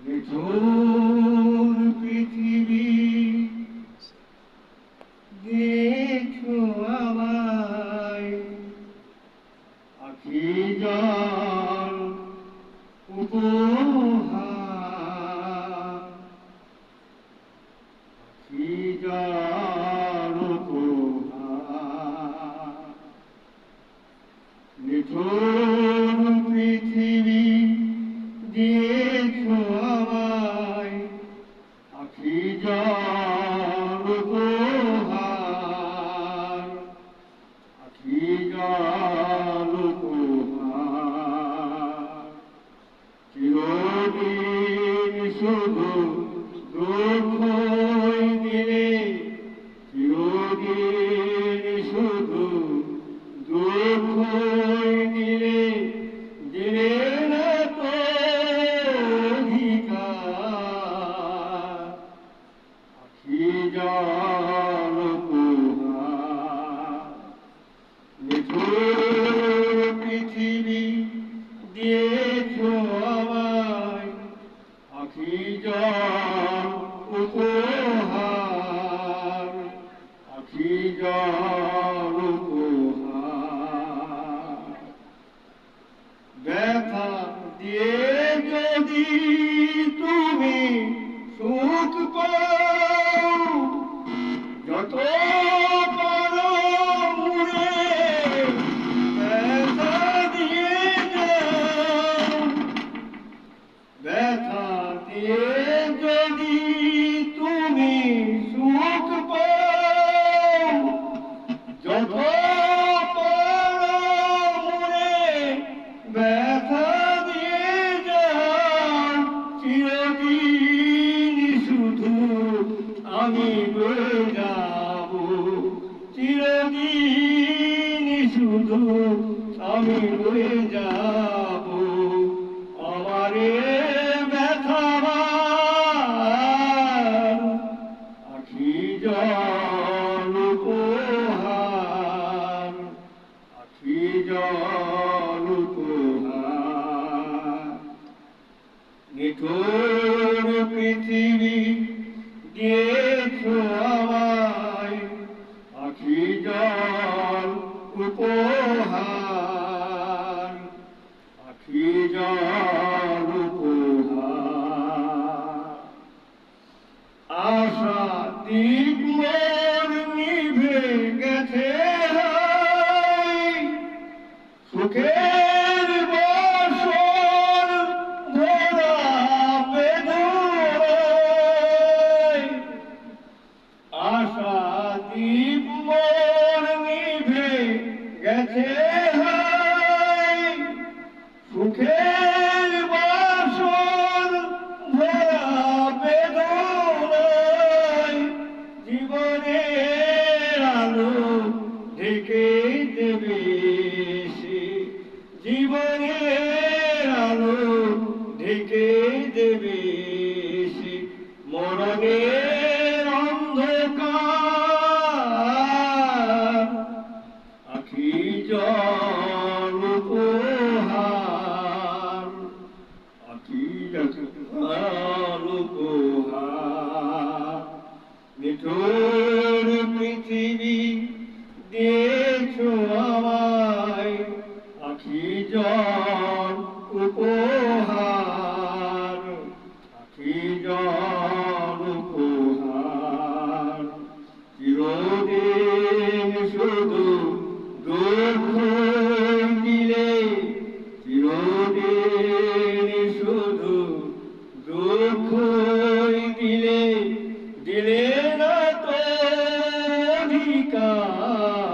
নিঠুর পৃথিবী দেখো আমায়, আখি জল উপহার, আখি জল উপহার। নিঠুর পৃথিবী দিয়েছো আমায়, আখি জল উপহার, আখি জল উপহার। চিরদিন শুধু দুঃখই দিলে, চিরদিন শুধু দুঃখই দিলে, দিলে না তো অধিকার, আখি জল উপহার। নিঠুর পৃথিবী দিয়েছো আমায়, আখি জল উপহার, আখি জল উপহার। ব্যথা দিয়ে যদি তুমি সুখ পাও, যত পারো মুড়ে ব্যথা দিয়ে যাও। ব্যথা দিয়ে যদি তুমি সুখ পাও, যত পারো মুড়ে ব্যথা দিয়ে যাও। চিরদিন শুধু আমি রয়ে যাব, চিরদিন শুধু আমি রয়ে যাব। আমারে ব্যথাবার আখি জল উপহার, আখি জল উপহার। নিঠুর পৃথিবী দিয়েছো আমায়, আখি জল উপহার, আখি জল উপহার। আশা দীপ মোর নিভে গেছে হায়, সুখের বর্ষণ ধরা বেদনায়। আশা দীপ মোর নিভে গেছে হায়, সুখের বর্ষণ ধরা বেদনায়। জীবনের আলো ঢেকে দেবে সে, জীবনের আলো ঢেকে দেবে সে। মরণের অন্ধকার আখি জল উপহার, আখি জল উপহার। নিঠুর পৃথিবী দিয়েছো আমায়, আখি জল উপহার, আখি জল উপহার। চিরদিন শুধু দুঃখ দিলে, চিরদিন শুধু দুঃখ দিলে, দিলে না তো অধিকার,